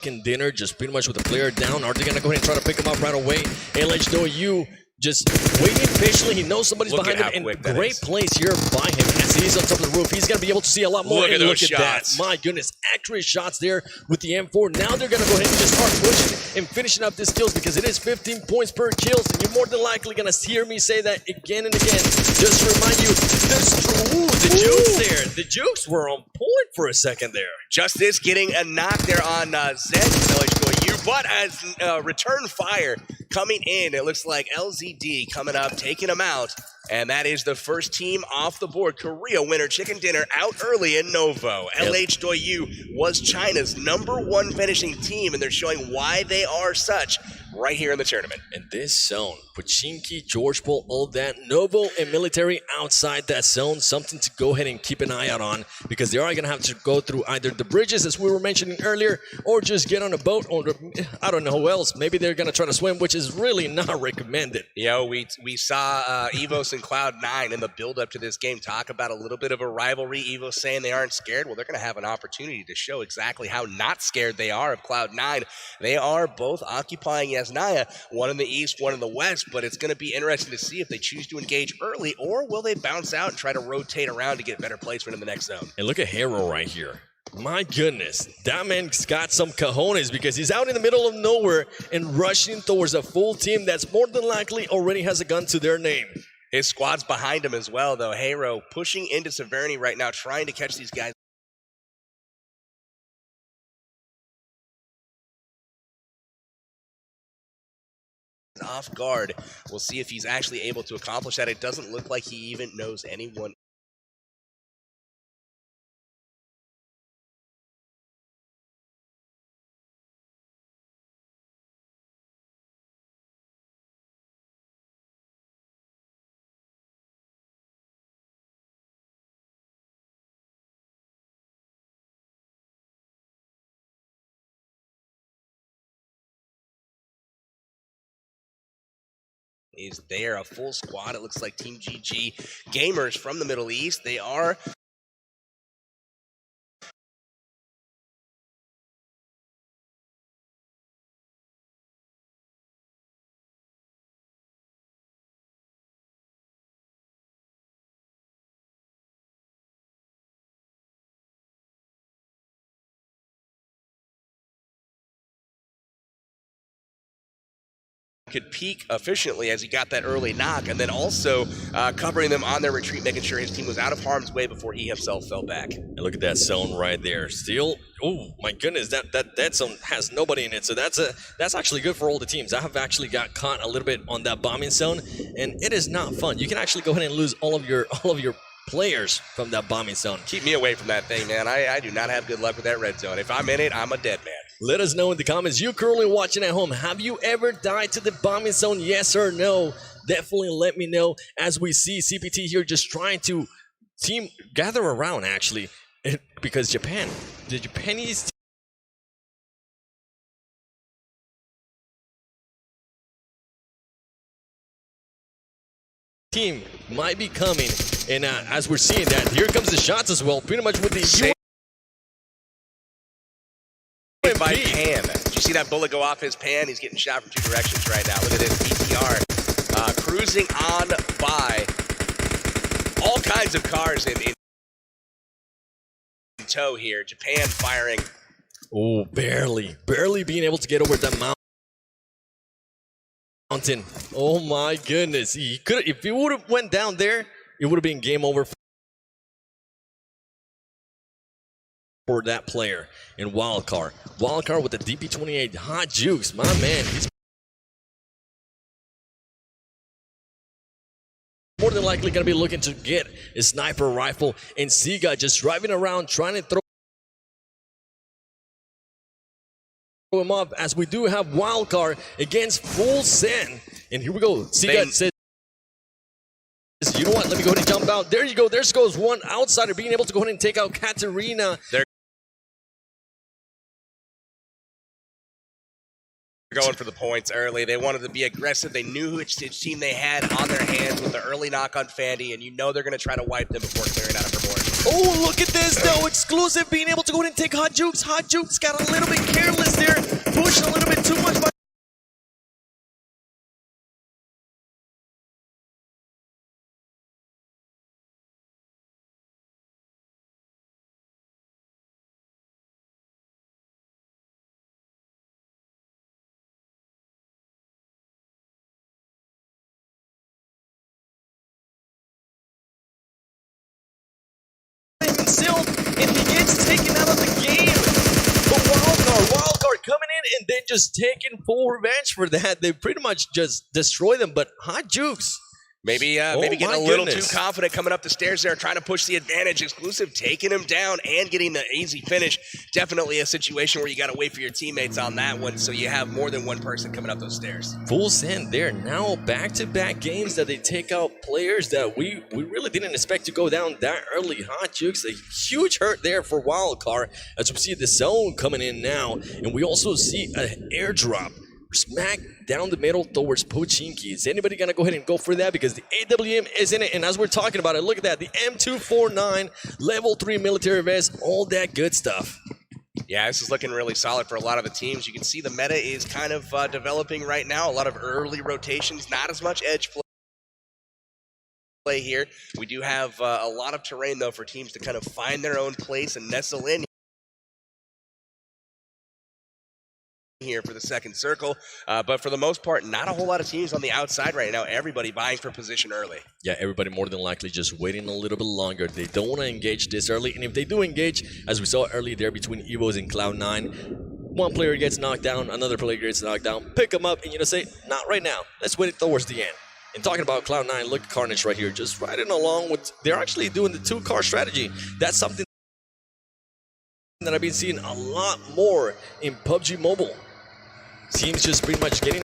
dinner, just pretty much with the player down. Are they gonna go ahead and try to pick him up right away? LH, just waiting patiently. He knows somebody's behind him, and great place here by him as he's on top of the roof. He's gonna be able to see a lot more. Look at those shots. That. My goodness, accurate shots there with the M4. Now they're gonna go ahead and just start pushing and finishing up these kills because it is 15 points per kills, and you're more than likely gonna hear me say that again and again. Just to remind you, the jukes there. The jukes were on point for a second there. Justice getting a knock there on Zed, but as return fire coming in, it looks like LZD coming up, taking him out. And that is the first team off the board. Korea winner Chicken Dinner out early in Novo. LH Doyu was China's #1 finishing team, and they're showing why they are such right here in the tournament. In this zone, Pachinki, George Paul, all that, Novo and Military outside that zone, something to go ahead and keep an eye out on because they are going to have to go through either the bridges, as we were mentioning earlier, or just get on a boat, or I don't know who else. Maybe they're going to try to swim, which is really not recommended. We saw Evos and Cloud9 in the build-up to this game talk about a little bit of a rivalry. Evos saying they aren't scared. Well, they're going to have an opportunity to show exactly how not scared they are of Cloud9. They are both occupying Yasnaya, one in the east, one in the west, but it's going to be interesting to see if they choose to engage early, or will they bounce out and try to rotate around to get better placement in the next zone. And look at Hero right here. My goodness, that man's got some cojones because he's out in the middle of nowhere and rushing towards a full team that's more than likely already has a gun to their name. His squad's behind him as well, though. Hero pushing into Severny right now, trying to catch these guys. Off guard. We'll see if he's actually able to accomplish that. It doesn't look like he even knows anyone. Is there a full squad? It looks like Team GG gamers from the Middle East. They are could peak efficiently as he got that early knock, and then also covering them on their retreat, making sure his team was out of harm's way before he himself fell back. And look at that zone right there. Still, oh my goodness, that zone has nobody in it, so that's actually good for all the teams. I have actually got caught a little bit on that bombing zone, and it is not fun. You can actually go ahead and lose all of your players from that bombing zone. Keep me away from that thing, man. I do not have good luck with that red zone. If I'm in it, I'm a dead man. Let us know in the comments. You currently watching at home, have you ever died to the bombing zone? Yes or no? Definitely let me know, as we see CPT here just trying to gather around, actually, because the Japanese team might be coming, and as we're seeing that, here comes the shots as well, pretty much with the by Pan. Did you see that bullet go off his pan? He's getting shot from 2 directions right now. Look at this BTR cruising on by. All kinds of cars in tow here. Japan firing. Oh, barely being able to get over that mountain. Oh my goodness. He could, if he would have went down there, it would have been game over for that player in Wildcard. Wildcard with the DP28 hot jukes. My man, he's more than likely going to be looking to get a sniper rifle, and Siga just driving around trying to throw him up, as we do have Wildcard against Full Send. And here we go. Siga says, you know what, let me go ahead and jump out. There you go. There goes one outsider being able to go ahead and take out Katarina. They're going for the points early. They wanted to be aggressive. They knew which team they had on their hands with the early knock on Fandy, and you know they're going to try to wipe them before clearing out of her board. Oh, look at this though. Exclusive being able to go ahead and take Hot Jukes. Hot Jukes got a little bit careless there. Pushed a little bit too much. Himself, and he gets taken out of the game. But Wildcard coming in and then just taking full revenge for that. They pretty much just destroy them. But Hot Jukes, maybe getting a little too confident coming up the stairs there, trying to push the advantage. Exclusive taking him down and getting the easy finish. Definitely a situation where you got to wait for your teammates on that one, so you have more than one person coming up those stairs. Full send there. Now back-to-back games that they take out players that we really didn't expect to go down that early. Hot Jukes, a huge hurt there for Wildcard, as we see the zone coming in now, and we also see an airdrop smack down the middle towards Pochinki. Is anybody gonna go ahead and go for that? Because the AWM is in it, and as we're talking about it, look at that, the M249 level 3 military vest, all that good stuff. Yeah, this is looking really solid for a lot of the teams. You can see the meta is kind of developing right now. A lot of early rotations, not as much edge play here. We do have a lot of terrain, though, for teams to kind of find their own place and nestle in here for the second circle, but for the most part, not a whole lot of teams on the outside right now. Everybody vying for position early. Yeah, everybody more than likely just waiting a little bit longer. They don't want to engage this early, and if they do engage, as we saw earlier there between Evos and Cloud9, one player gets knocked down, another player gets knocked down, pick them up, and you say, not right now. Let's wait it towards the end. And talking about Cloud9, look at Carnage right here, just riding along with, they're actually doing the 2-car strategy. That's something that I've been seeing a lot more in PUBG Mobile. Teams just pretty much getting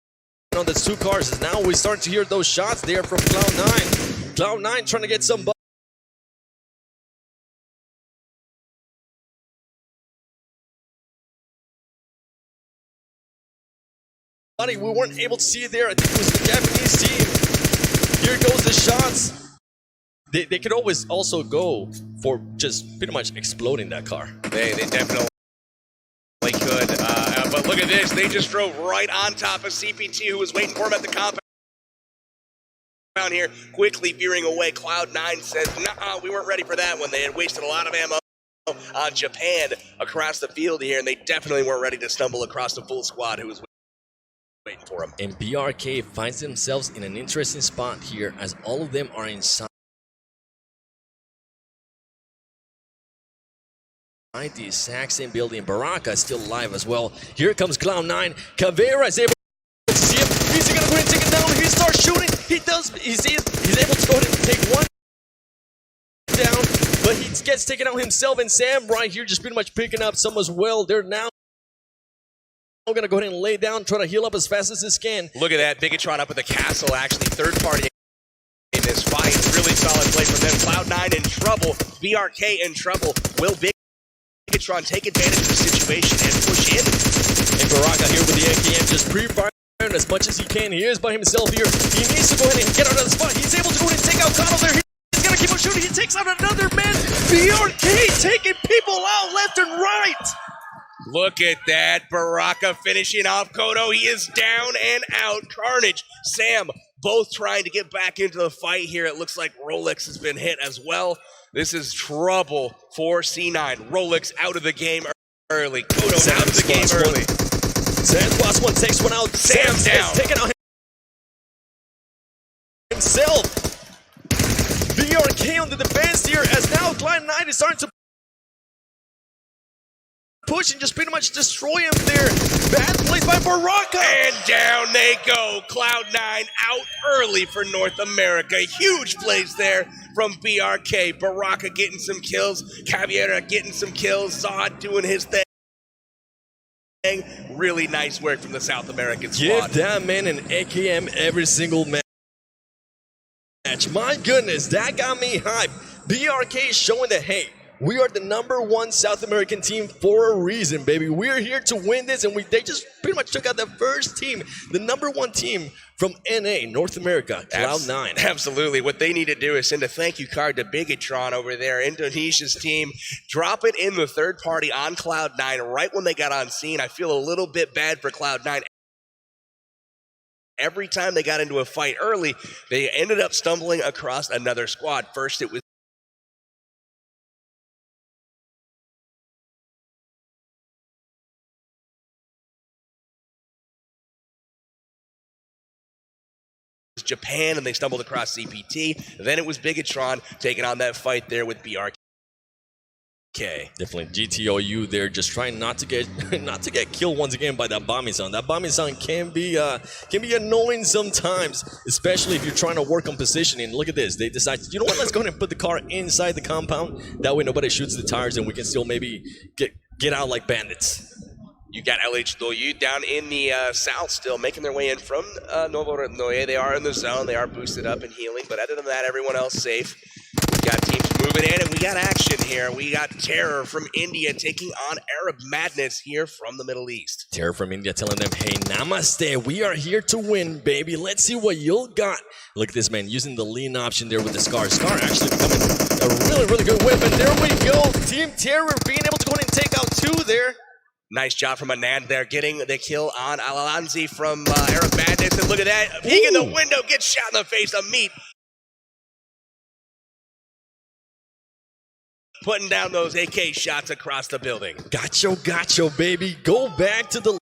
on the 2 cars. And now we start to hear those shots there from Cloud9. Cloud9 trying to get some we weren't able to see it there. I think it was the Japanese team. Here goes the shots. They could always also go for just pretty much exploding that car. They definitely could. But look at this. They just drove right on top of CPT, who was waiting for him at the compound here, quickly veering away. Cloud9 says, nah, we weren't ready for that one. They had wasted a lot of ammo on Japan across the field here, and they definitely weren't ready to stumble across the full squad who was waiting for him. And BRK finds themselves in an interesting spot here, as all of them are inside the exact same building. Baraka is still alive as well. Here comes Cloud9. Caveira is able to see him. He's gonna go ahead and take it down. He starts shooting. He does. He's able to go ahead and take one down, but he gets taken out himself. And Sam right here just pretty much picking up some as well. They're now gonna go ahead and lay down, try to heal up as fast as they can. Look at that. Bigatron up at the castle, actually third party in this fight. Really solid play from them. Cloud9 in trouble. BRK in trouble. Will Bigatron take advantage of the situation and push in? And Baraka here with the AKM just pre-firing as much as he can. He is by himself here. He needs to go ahead and get out of the spot. He's able to go ahead and take out Connell there. He's gonna keep on shooting. He takes out another man. BRK taking people out left and right. Look at that. Baraka finishing off Kodo. He is down and out. Carnage, Sam, both trying to get back into the fight here. It looks like Rolex has been hit as well. This is trouble for C9. Rolex out of the game early. Kodo out of the game early. Sam +1 takes one out. Sam down. Taking out himself. BRK on the defense here, as now Cloud9 is starting to push and just pretty much destroy him there. Bad plays by Baraka. And down they go. Cloud9 out early for North America. Huge plays there from BRK. Baraka getting some kills. Caveira getting some kills. Zod doing his thing. Really nice work from the South American squad. Give that man an AKM every single match. My goodness, that got me hyped. BRK is showing that, hey, We are the #1 South American team for a reason, baby. We're here to win this, and they just pretty much took out the first team, the #1 team from NA, North America, Cloud9. Absolutely. What they need to do is send a thank you card to Bigatron over there, Indonesia's team. Drop it in the third party on Cloud9 right when they got on scene. I feel a little bit bad for Cloud9. Every time they got into a fight early, they ended up stumbling across another squad. First, it was Japan, and they stumbled across CPT. Then it was Bigatron taking on that fight there with BRK. Definitely GTOU there, just trying not to get killed once again by that bombing zone. That bombing zone can be annoying sometimes, especially if you're trying to work on positioning. Look at this. They decide, you know what, let's go ahead and put the car inside the compound. That way nobody shoots the tires and we can still maybe get out like bandits. You got LH down in the south still, making their way in from Note9. They are in the zone. They are boosted up and healing. But other than that, everyone else safe. We got teams moving in, and we got action here. We got Terror from India taking on Arab Madness here from the Middle East. Terror from India telling them, hey, namaste. We are here to win, baby. Let's see what you'll got. Look at this, man, using the lean option there with the Scar. Scar actually becoming a really, really good weapon. There we go. Team Terror being able to go ahead and take out 2 there. Nice job from Anand there, getting the kill on Alalanzi from Arab Madness. And look at that, peek in the window, gets shot in the face of Meat. Putting down those AK shots across the building. Gotcha, baby. Go back to the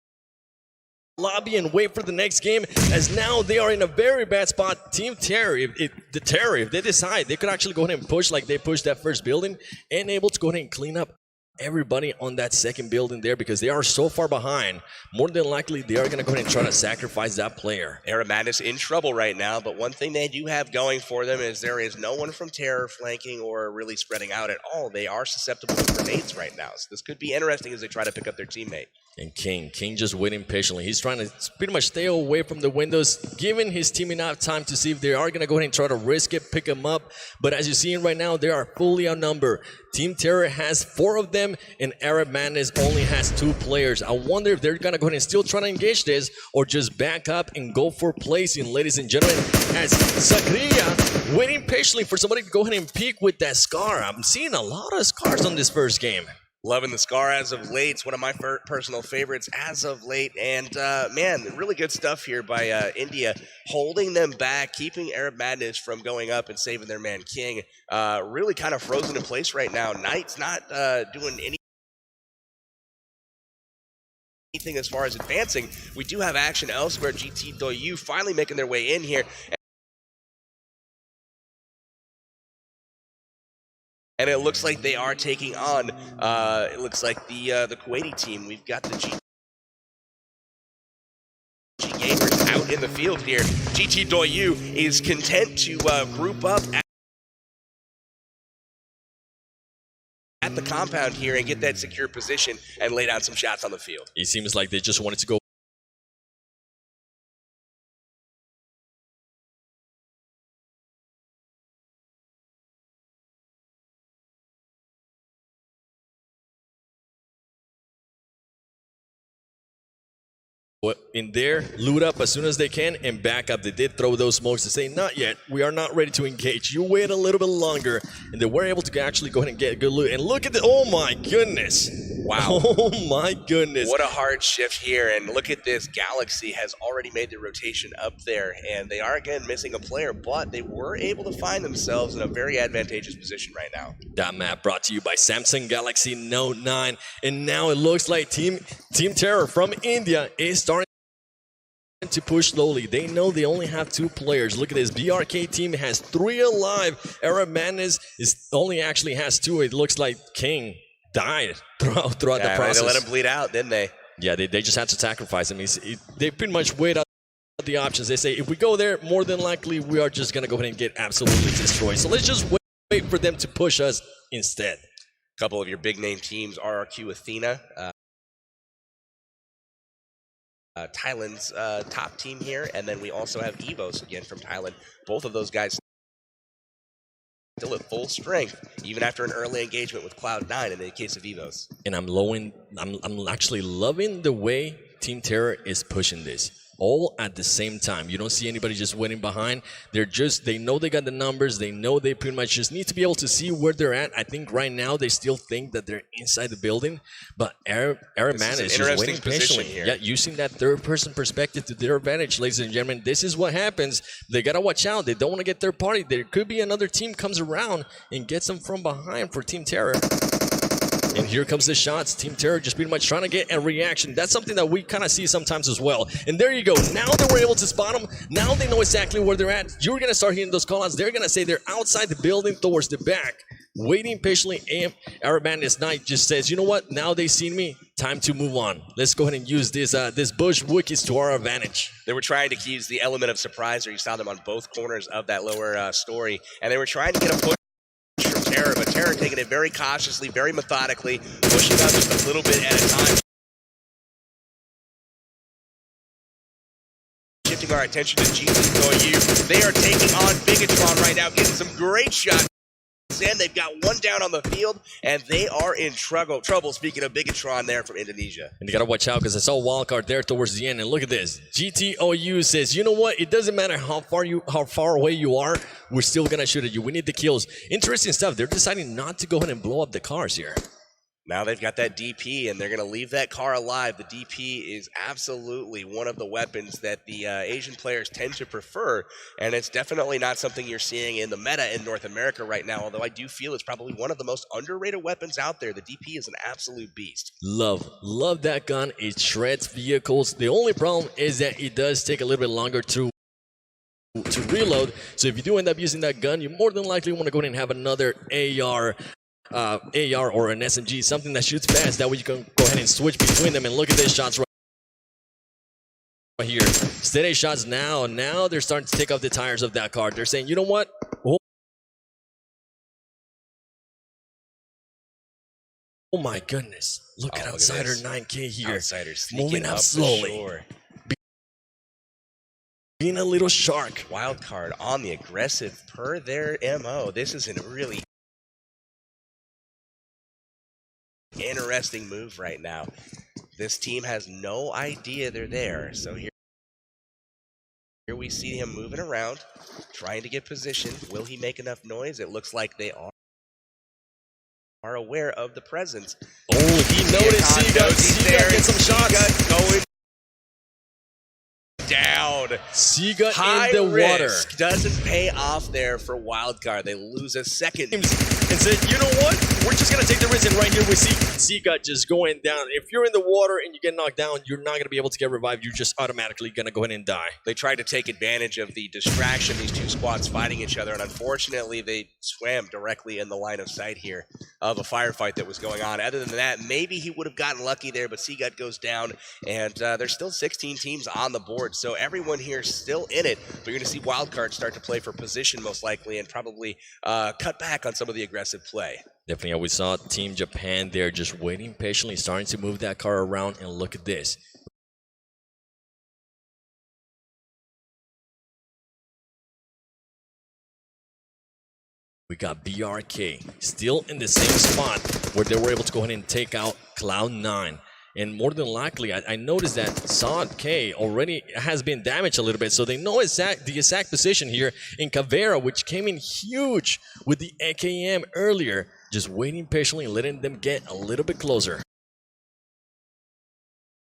lobby and wait for the next game, as now they are in a very bad spot. Team Terror, if they decide, they could actually go ahead and push like they pushed that first building and able to go ahead and clean up everybody on that second building there, because they are so far behind. More than likely, they are going to go ahead and try to sacrifice that player. Arab Madness in trouble right now, but one thing they do have going for them is there is no one from Terror flanking or really spreading out at all. They are susceptible to grenades right now, so this could be interesting as they try to pick up their teammate. And King just waiting patiently. He's trying to pretty much stay away from the windows, giving his team enough time to see if they are going to go ahead and try to risk it, pick him up. But as you're seeing right now, they are fully outnumbered. Team Terror has 4 of them, and Arab Madness only has 2 players. I wonder if they're going to go ahead and still try to engage this, or just back up and go for placing, ladies and gentlemen, as Zagria waiting patiently for somebody to go ahead and peek with that Scar. I'm seeing a lot of Scars on this first game. Loving the Scar as of late. It's one of my personal favorites as of late. And, man, really good stuff here by India, holding them back, keeping Arab Madness from going up and saving their man King. Really kind of frozen in place right now. Knight's not doing anything as far as advancing. We do have action elsewhere. GTOU finally making their way in here. And it looks like they are taking on, it looks like the Kuwaiti team. We've got the GG Gamers out in the field here. GTOU is content to group up at the compound here and get that secure position and lay down some shots on the field. It seems like they just wanted to go in there, loot up as soon as they can, and back up. They did throw those smokes to say, not yet, we are not ready to engage. You wait a little bit longer, and they were able to actually go ahead and get good loot. And look at the, oh my goodness. Wow. Oh my goodness. What a hard shift here, and look at this. Galaxy has already made the rotation up there, and they are again missing a player, but they were able to find themselves in a very advantageous position right now. That map brought to you by Samsung Galaxy Note 9, and now it looks like Team Terror from India is starting to push slowly. They know they only have 2 players. Look at this. BRK team has 3 alive. Arab Madness only actually has 2. It looks like King died throughout the process. They let him bleed out, didn't they? Yeah, they just had to sacrifice him. They pretty much weighed out the options. They say, if we go there, more than likely, we are just going to go ahead and get absolutely destroyed. So let's just wait for them to push us instead. A couple of your big name teams, RRQ Athena, Thailand's top team here, and then we also have Evos again from Thailand. Both of those guys still at full strength, even after an early engagement with Cloud9 in the case of Evos. And I'm actually loving the way Team Terror is pushing this all at the same time. You don't see anybody just waiting behind. They know they got the numbers. They know they pretty much just need to be able to see where they're at. I think right now they still think that they're inside the building, but Airman is just waiting patiently. Here. Yeah, using that third-person perspective to their advantage, ladies and gentlemen. This is what happens. They gotta watch out. They don't want to get third party. There could be another team comes around and gets them from behind for Team Terror. And here comes the shots. Team Terror just pretty much trying to get a reaction. That's something that we kind of see sometimes as well. And there you go. Now they were able to spot them. Now they know exactly where they're at. You're going to start hearing those callouts. They're going to say they're outside the building towards the back. Waiting patiently. Arab Bandits Knight just says, you know what? Now they seen me. Time to move on. Let's go ahead and use this bush wikis to our advantage. They were trying to use the element of surprise, or you saw them on both corners of that lower story. And they were trying to get a push from Terror, but Terror taking it very cautiously, very methodically, pushing up just a little bit at a time. Shifting our attention to GTOU. They are taking on Bigatron right now, getting some great shots. And they've got one down on the field, and they are in trouble. Speaking of Bigatron there from Indonesia. And you got to watch out because I saw Wildcard there towards the end. And look at this. GTOU says, you know what? It doesn't matter how far away you are. We're still going to shoot at you. We need the kills. Interesting stuff. They're deciding not to go ahead and blow up the cars here. Now they've got that DP, and they're going to leave that car alive. The DP is absolutely one of the weapons that the Asian players tend to prefer, and it's definitely not something you're seeing in the meta in North America right now, although I do feel it's probably one of the most underrated weapons out there. The DP is an absolute beast. Love that gun. It shreds vehicles. The only problem is that it does take a little bit longer to reload, so if you do end up using that gun, you more than likely want to go ahead and have another AR or an SMG, something that shoots fast. That way you can go ahead and switch between them. And look at these shots right here. Steady shots now. Now they're starting to take off the tires of that car. They're saying, you know what? Oh my goodness. Look at Outsider 9K here. Outsiders moving up slowly. Being a little shark. Wildcard on the aggressive per their MO. This is a really interesting move right now. This team has no idea they're there. So here we see him moving around, trying to get position. Will he make enough noise? It looks like they are aware of the presence. Oh, he noticed. Seagut get some shots. Going down. Seagut in the water. Doesn't pay off there for Wildcard. They lose a second. And said, you know what? We're just going to take the risk. And right here we see Seagut just going down. If you're in the water and you get knocked down, you're not going to be able to get revived. You're just automatically going to go ahead and die. They tried to take advantage of the distraction, these two squads fighting each other, and unfortunately they swam directly in the line of sight here of a firefight that was going on. Other than that, maybe he would have gotten lucky there, but Seagut goes down, and there's still 16 teams on the board, so everyone here still in it, but you're going to see Wildcard start to play for position most likely and probably cut back on some of the aggressive play. Definitely, we saw Team Japan there just waiting patiently, starting to move that car around, and look at this. We got BRK still in the same spot where they were able to go ahead and take out Cloud9. And more than likely, I noticed that Sod K already has been damaged a little bit, so they know the exact position here in Caveira, which came in huge with the AKM earlier, just waiting patiently and letting them get a little bit closer.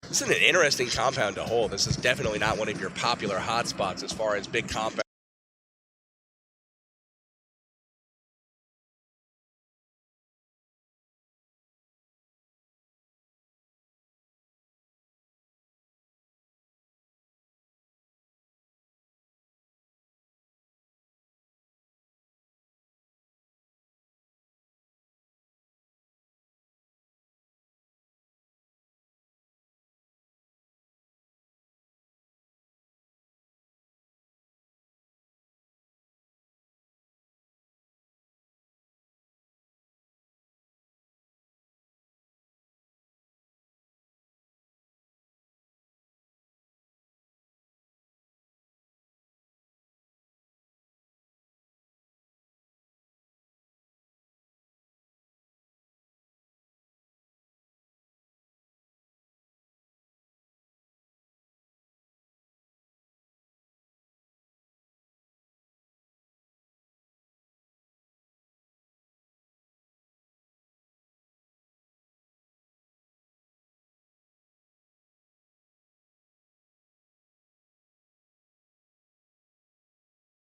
This is an interesting compound to hold. This is definitely not one of your popular hotspots as far as big compounds.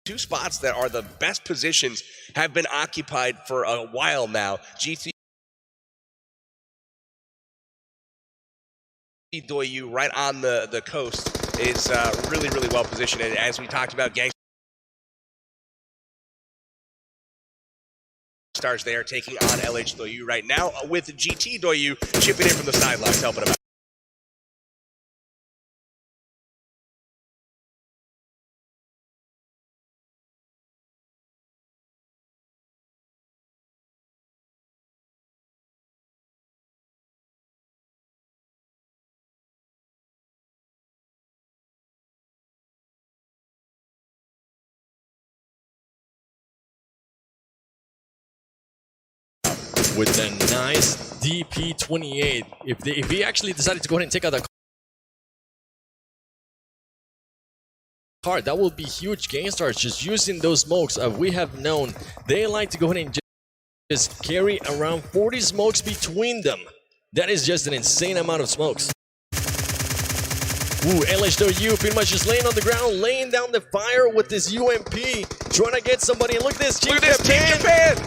two spots that are the best positions have been occupied for a while now. GT Doyu right on the coast is really, really well positioned. And as we talked about, Stars, they are taking on LH Doyu right now with GT Doyu chipping in from the sidelines, helping them out. With a nice DP28. If he actually decided to go ahead and take out that card, that will be huge. Gainstars just using those smokes. We have known they like to go ahead and just carry around 40 smokes between them. That is just an insane amount of smokes. Ooh, LHW pretty much just laying on the ground, laying down the fire with this UMP, trying to get somebody. And look at this, Team Japan!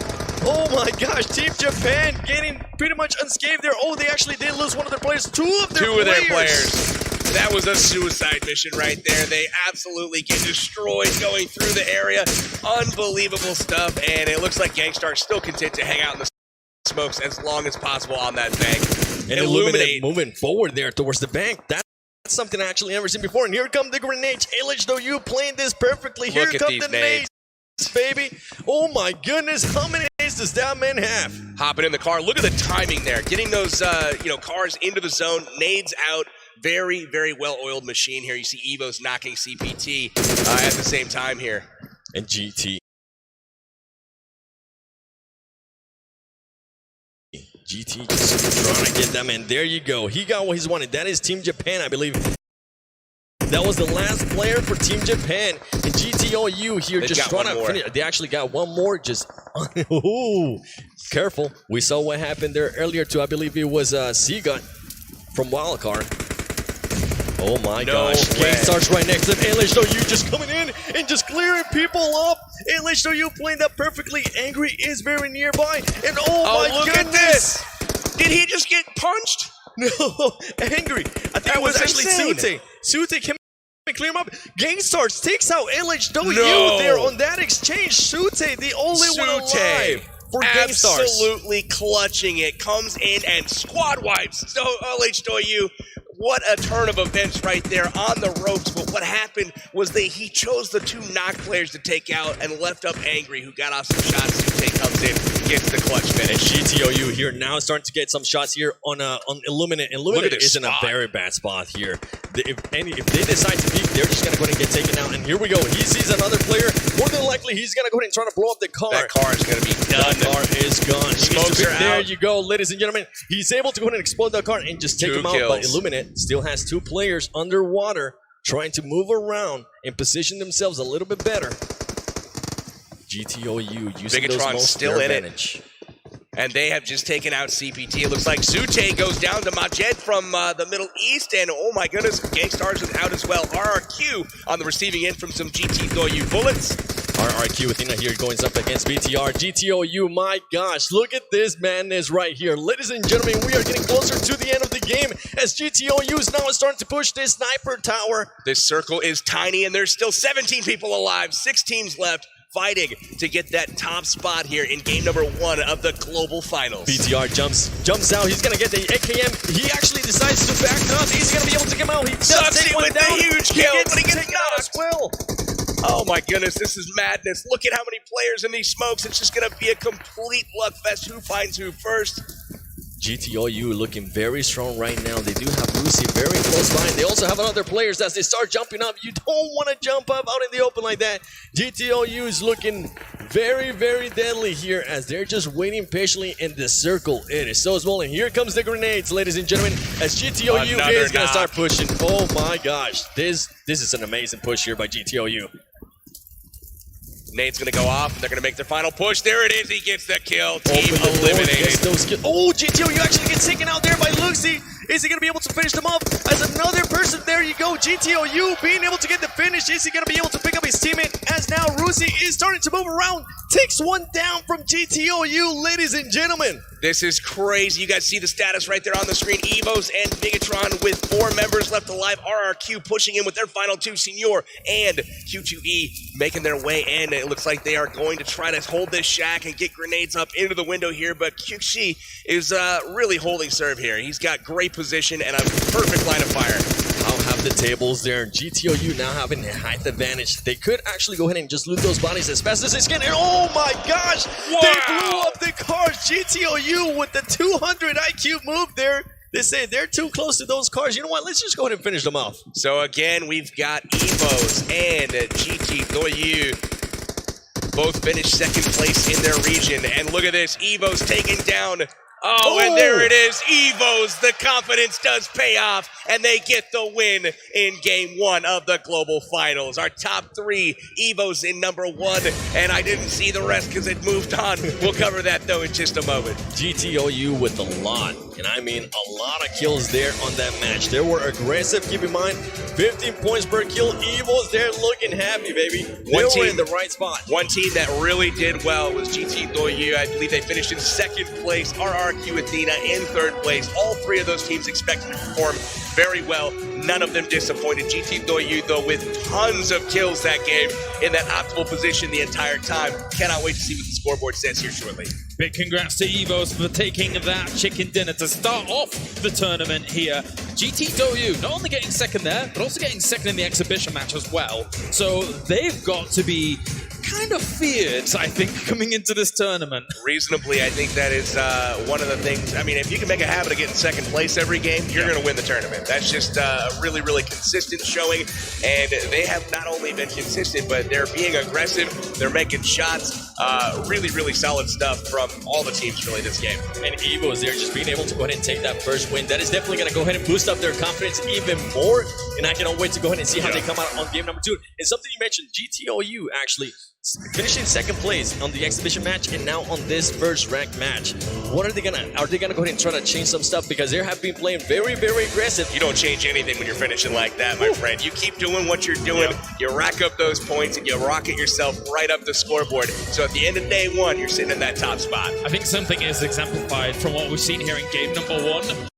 Oh my gosh, Team Japan getting pretty much unscathed there. Oh, they actually did lose one of their players. Two of their players. That was a suicide mission right there. They absolutely get destroyed going through the area. Unbelievable stuff, and it looks like Gangstar still content to hang out in the smokes as long as possible on that bank. And Illuminate moving forward there towards the bank. That's something I actually never seen before. And here come the grenades. LHW playing this perfectly. Here come the nades, baby. Oh my goodness, how many nades does that man have? Hopping in the car. Look at the timing there. Getting those cars into the zone. Nades out. Very, very well-oiled machine here. You see Evo's knocking CPT at the same time here. And GT just trying to get them in. There you go. He got what he's wanted. That is Team Japan, I believe. That was the last player for Team Japan. And GTOU here just trying to finish. They actually got one more. Just ooh, careful. We saw what happened there earlier too. I believe it was Seagut from Wildcard. Oh my gosh. Gangstar's right next to him. LHW just coming in and just clearing people off. LHW playing that perfectly. Angry is very nearby. And oh my goodness. Look at this. Did he just get punched? No, Angry. I think it was actually Sute. Sute came and clear him up. Gangstar's takes out LHW there on that exchange. Sute, the only one alive for Gangstar's. Absolutely clutching it. Comes in and squad wipes LHW. What a turn of events right there on the ropes. But what happened was he chose the two knock players to take out and left up Angry, who got off some shots. Sute comes in, gets the clutch finish. And GTOU here now starting to get some shots here on Illuminate. Illuminate is in a very bad spot here. If they decide to peek, they're just going to go ahead and get taken out. And here we go. He sees another player. More than likely, he's going to go ahead and try to blow up the car. That car is going to be done. The car is gone. Smokes are out. There you go, ladies and gentlemen. He's able to go ahead and explode the car and just take him out. But Illuminate still has two players underwater trying to move around and position themselves a little bit better. GTOU using those most still in advantage. And they have just taken out CPT. It looks like Sute goes down to Majed from the Middle East. And oh my goodness, Gangstars is out as well. RRQ on the receiving end from some GT Doyu bullets. RRQ Athena here going up against BTR. GTOU, my gosh, look at this madness right here. Ladies and gentlemen, we are getting closer to the end of the game as GTOU is now starting to push this sniper tower. This circle is tiny and there's still 17 people alive, 6 teams left, fighting to get that top spot here in game number 1 of the global finals. BTR jumps out. He's gonna get the AKM. He actually decides to back up. He's gonna be able to come out. He does take one down. A huge kill, but he gets knocked as well. Oh my goodness, this is madness. Look at how many players in these smokes. It's just gonna be a complete luck fest. Who finds who first? GTOU looking very strong right now. They do have Lucy very close by. They also have other players as they start jumping up. You don't want to jump up out in the open like that. GTOU is looking very, very deadly here as they're just waiting patiently in the circle. It is so small. And here comes the grenades, ladies and gentlemen, as GTOU is going to start pushing. Oh my gosh. This is an amazing push here by GTOU. Nade's going to go off. They're going to make their final push. There it is. He gets the kill. Team eliminated. Oh, GTOU actually gets taken out there by Lucy. Is he going to be able to finish them off? As another person, there you go. GTOU being able to get the finish. Is he going to be able to pick up his teammate? As now Rusi is starting to move around. Takes one down from GTOU, ladies and gentlemen. This is crazy. You guys see the status right there on the screen. Evos and Bigatron with 4 members left alive. RRQ pushing in with their final 2, Senior and Q2E making their way in. It looks like they are going to try to hold this shack and get grenades up into the window here, but QC is really holding serve here. He's got great position and a perfect line of fire. How have the tables there? GTOU now having a height advantage. They could actually go ahead and just loot those bodies as fast as they can. And oh my gosh! Wow. They blew up the cars. GTOU with the 200 IQ move there. They say they're too close to those cars. You know what? Let's just go ahead and finish them off. So again, we've got Evos and GTOU both finished second place in their region. And look at this, Evos taking down. Oh, and there it is, Evos. The confidence does pay off, and they get the win in Game 1 of the Global Finals. Our top 3, Evos in number 1, and I didn't see the rest because it moved on. We'll cover that, though, in just a moment. GTOU with a lot, and I mean a lot of kills there on that match. They were aggressive, keep in mind, 15 points per kill. Evos, they're looking happy, baby. They were in the right spot. One team that really did well was GTOU. I believe they finished in second place. RRQ Athena in third place. All 3 of those teams expected to perform very well. None of them disappointed. GTOU, though, with tons of kills that game in that optimal position the entire time. Cannot wait to see what the scoreboard says here shortly. Big congrats to Evos for taking that chicken dinner to start off the tournament here. GTOU not only getting second there, but also getting second in the exhibition match as well. So they've got to be kind of feared, I think, coming into this tournament. Reasonably, I think that is one of the things. I mean, if you can make a habit of getting second place every game, you're going to win the tournament. That's just a really, really consistent showing. And they have not only been consistent, but they're being aggressive. They're making shots. Really, really solid stuff from all the teams really this game. And Evo is there just being able to go ahead and take that first win. That is definitely going to go ahead and boost up their confidence even more. And I cannot wait to go ahead and see how they come out on game number 2. And something you mentioned, GTOU actually finishing second place on the exhibition match and now on this first ranked match. What are they gonna go ahead and try to change some stuff, because they have been playing very, very aggressive. You don't change anything when you're finishing like that, my friend. You keep doing what you're doing, you rack up those points, and you rocket yourself right up the scoreboard. So at the end of day 1, you're sitting in that top spot. I think something is exemplified from what we've seen here in game number 1.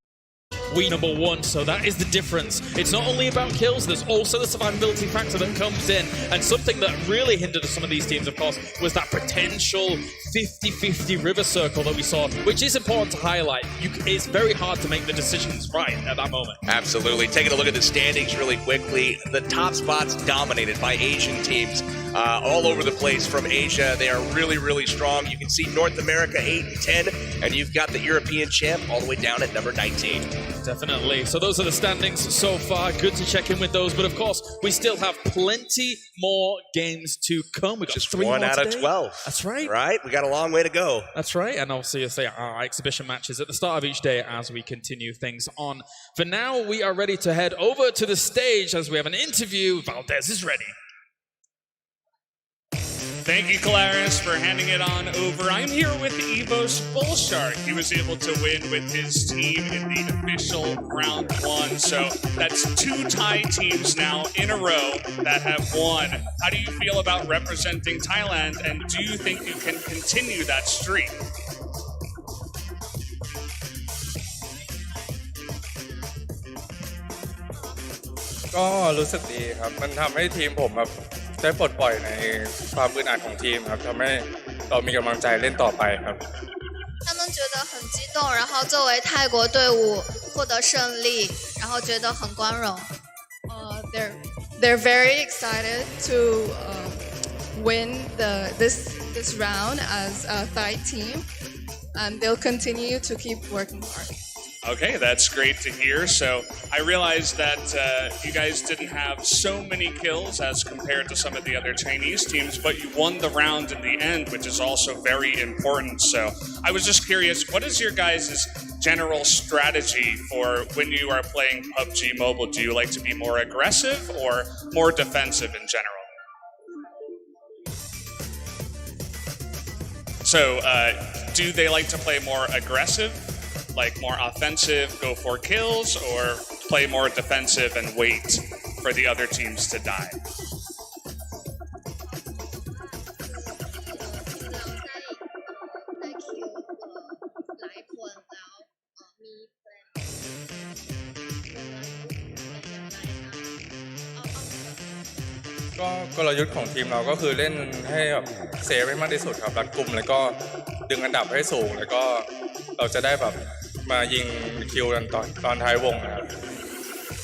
We number 1, so that is the difference. It's not only about kills, there's also the survivability factor that comes in, and something that really hindered some of these teams, of course, was that potential 50-50 river circle that we saw, which is important to highlight. It's very hard to make the decisions right at that moment. Absolutely. Taking a look at the standings really quickly, the top spots dominated by Asian teams. All over the place from Asia. They are really, really strong. You can see North America 8 and 10, and you've got the European champ all the way down at number 19. Definitely. So those are the standings so far. Good to check in with those. But of course, we still have plenty more games to come. We got just 3 1 more out today. of 12. That's right. Right? We got a long way to go. That's right. And obviously, our exhibition matches at the start of each day as we continue things on. For now, we are ready to head over to the stage as we have an interview. Valdez is ready. Thank you, Claris, for handing it on over. I'm here with Evos Bullshark. He was able to win with his team in the official round 1. So that's 2 Thai teams now in a row that have won. How do you feel about representing Thailand, and do you think you can continue that streak? ก็รู้สึกดีครับมันทำให้ทีมผมแบบได้ปลดปล่อยในความอึดอัดของทีมครับทำให้เรามีกำลังใจเล่นต่อไปครับ 他们觉得很激动，然后作为泰国队伍获得胜利，然后觉得很光荣。They're very excited to win this round as a Thai team, and they'll continue to keep working hard. Okay, that's great to hear. So I realized that you guys didn't have so many kills as compared to some of the other Chinese teams, but you won the round in the end, which is also very important. So I was just curious, what is your guys' general strategy for when you are playing PUBG Mobile? Do you like to be more aggressive or more defensive in general? So do they like to play more aggressive? Like more offensive, go for kills, or play more defensive and wait for the other teams to die. ก็กลยุทธ์ของทีมเราก็คือเล่นให้แบบเซฟให้มากที่สุดครับรัดกุมแล้วก็ดึงอันดับให้สูงแล้วก็เราจะได้แบบมายิงคิวกันตอนท้ายวงนะครับ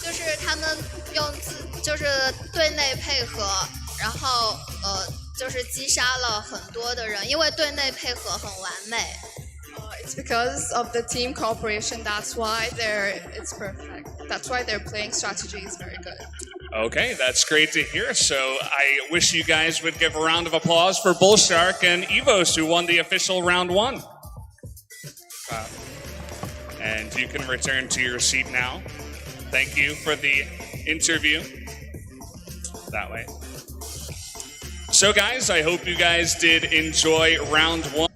就是他们就是队内配合，然后就是击杀了很多的人，因为队内配合很完美。It's because of the team cooperation. That's why it's perfect. That's why their playing strategy is very good. Okay, that's great to hear. So I wish you guys would give a round of applause for Bullshark and Evos, who won the official round 1. And you can return to your seat now. Thank you for the interview. That way. So guys, I hope you guys did enjoy round 1.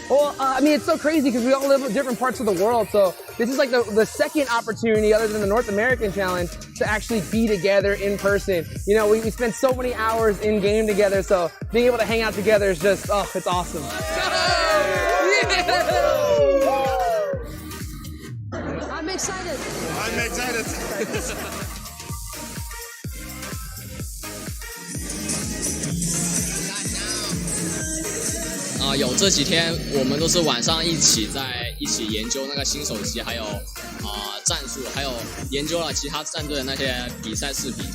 Well, I mean, it's so crazy because we all live in different parts of the world. So this is like the second opportunity other than the North American Challenge to actually be together in person. You know, we spend so many hours in game together. So being able to hang out together is just, oh, it's awesome. I'm excited. I'm excited. 有这几天我们都是晚上一起研究那个新手机，还有战术，还有研究了其他战队的那些比赛视频。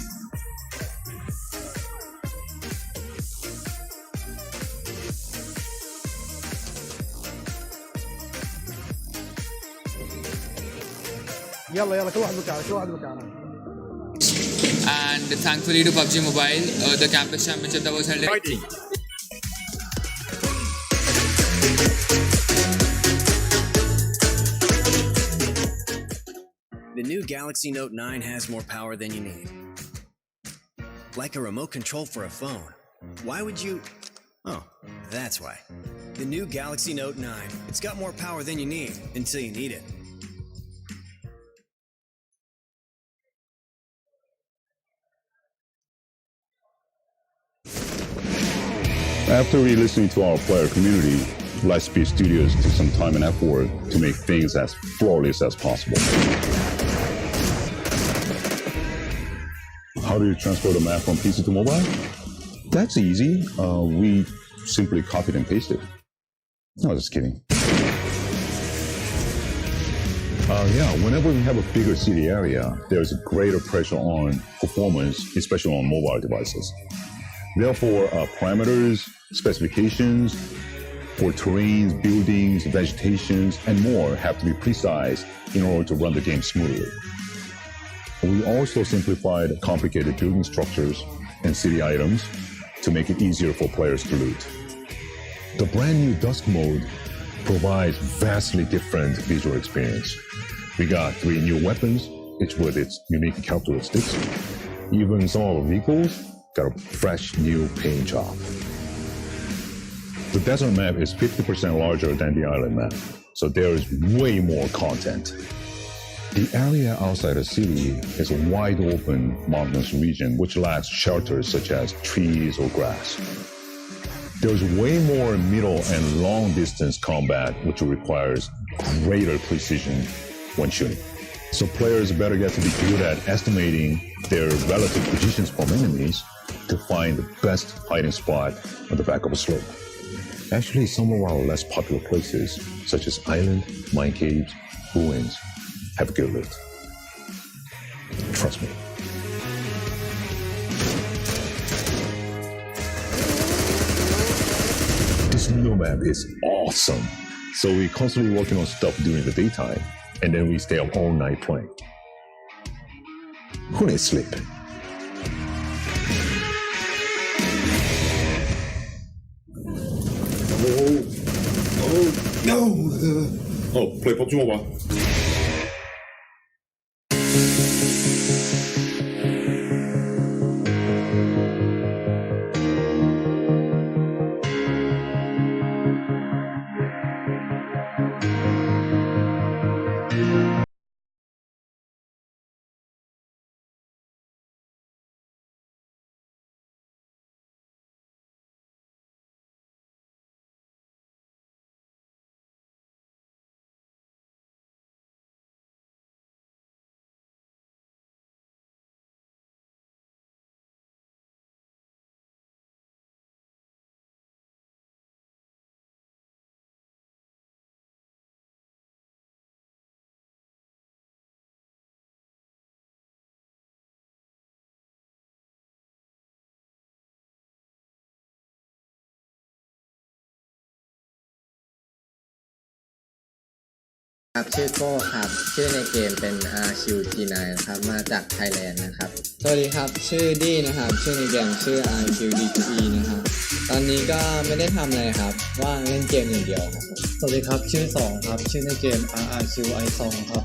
يلا كل واحد مكانه. And thankfully to PUBG Mobile, the campus championship that was held in Fighting. The new Galaxy Note 9 has more power than you need. Like a remote control for a phone. Why would you... Oh, that's why. The new Galaxy Note 9. It's got more power than you need until you need it. After re-listening to our player community, Lightspeed Studios took some time and effort to make things as flawless as possible. How do you transfer the map from PC to mobile? That's easy. We simply copied and pasted. No, just kidding. Whenever we have a bigger city area, there's a greater pressure on performance, especially on mobile devices. Therefore, parameters, specifications for terrains, buildings, vegetations, and more have to be precise in order to run the game smoothly. We also simplified complicated building structures and city items to make it easier for players to loot. The brand new Dusk mode provides vastly different visual experience. We got 3 new weapons, each with its unique characteristics. Even some of our vehicles got a fresh new paint job. The desert map is 50% larger than the island map, so there is way more content. The area outside the city is a wide open mountainous region which lacks shelters such as trees or grass. There's way more middle and long distance combat which requires greater precision when shooting. So players better get to be good at estimating their relative positions from enemies to find the best hiding spot on the back of a slope. Actually, some of our less popular places, such as island, mine caves, ruins, have good loot. Trust me. This new map is awesome. So we're constantly working on stuff during the daytime, and then we stay up all night playing. Who needs sleep? Oh, play PUBG Mobile.ครับชื่อโก้ครับชื่อในเกมเป็นRQT9 ครับมาจากไทยแลนด์นะครับสวัสดีครับชื่อดี้นะครับชื่อในเกมชื่อ RQD2E นะครับตอนนี้ก็ไม่ได้ทำอะไรครับว่างเล่นเกมอย่างเดียวครับสวัสดีครับชื่อ2ครับชื่อในเกม RRQI2 ครับ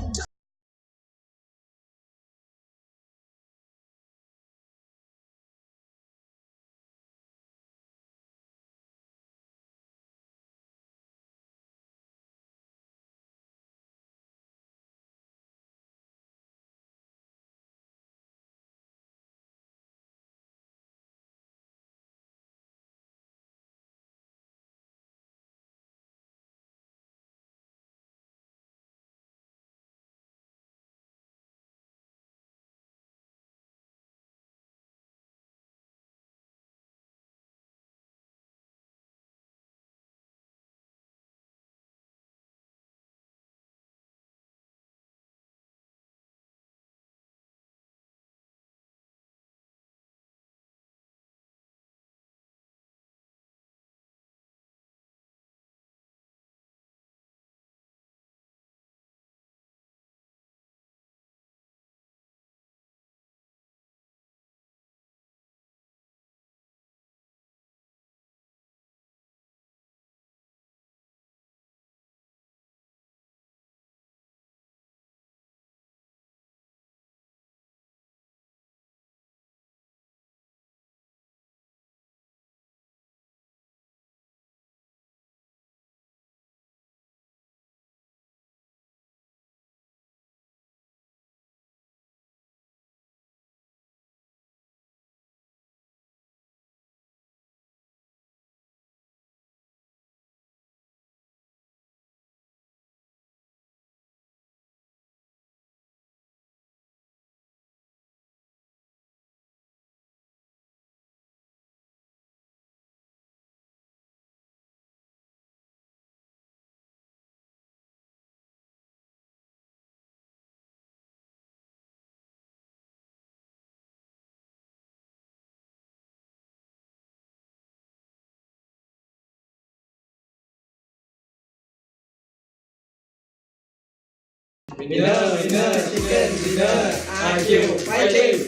Winner, winner, chicken dinner. IQ fighting.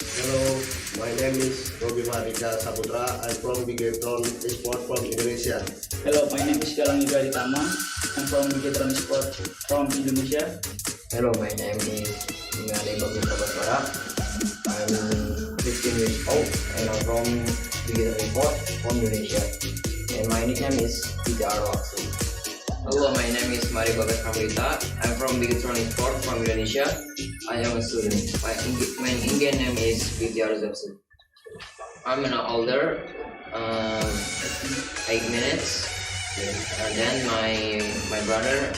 Hello, my name is Robi Mahardika Saputra. I'm from Bigetron Esport from Indonesia. Hello, my name is Galang Yuda Ditama. I'm from Bigetron Esport from Indonesia. Hello, my name is Ingali Bagus Kabaswara. I'm 15 years old and I'm from Bigetron Esport from Indonesia. And my nickname is Tijaro Aksu. Hello, my name is Mari Bagas Ramrita. I'm from Bigetron Sport from Indonesia. I am a student. My in-game name is BTR Zepsu. I'm an older, 8 minutes. And then my brother,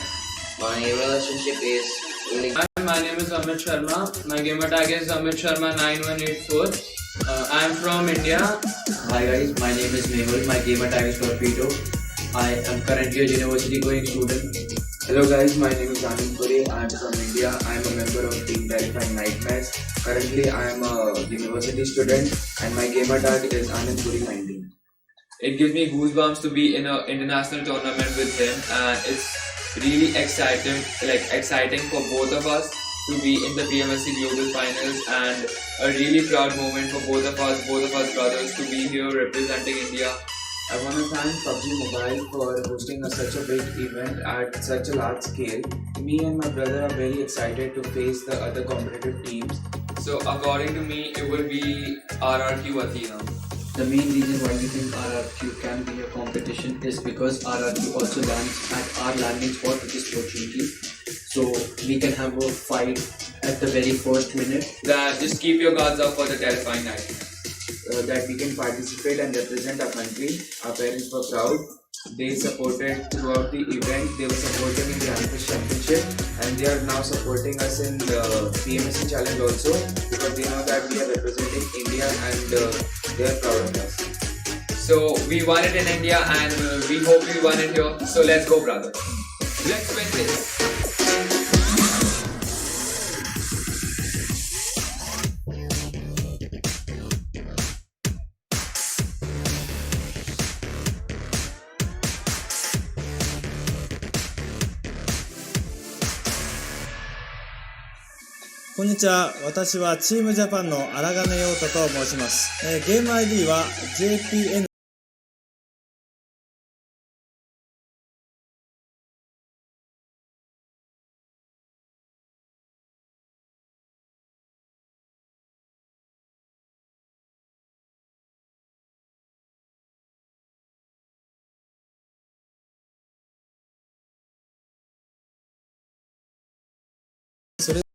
my relationship is really good. Hi, my name is Amit Sharma. My gamer tag is Amit Sharma 9184. I am from India. Hi guys, my name is Mehul. My gamer tag is Torpedo. I am currently a university going student. Hello guys, my name is Anand Puri. I am from India. I am a member of Team Terrifying Nightmares. Currently, I am a university student and my gamer tag is Anand Puri 19. It gives me goosebumps to be in an international tournament with him, and it's really exciting for both of us to be in the PMSC Global Finals, and a really proud moment for both of us brothers to be here representing India. I want to thank PUBG Mobile for hosting such a big event at such a large scale. Me and my brother are very excited to face the other competitive teams. So according to me, it will be RRQ Athena. The main reason why we think RRQ can be a competition is because RRQ also lands at our landing spot, which is Fortune. So we can have a fight at the very first minute. Just keep your guards up for the terrifying night. That we can participate and represent our country. Our parents were proud. They supported throughout the event. They were supporting in the Amateur Championship, and they are now supporting us in the PMSC Challenge also, because they know that we are representing India and they are proud of us. So we won it in India, and we hope we won it here. So let's go, brother. Let's win this.こんにちは。私はチームジャパンの荒金陽太と申します。ゲーム ID は JPN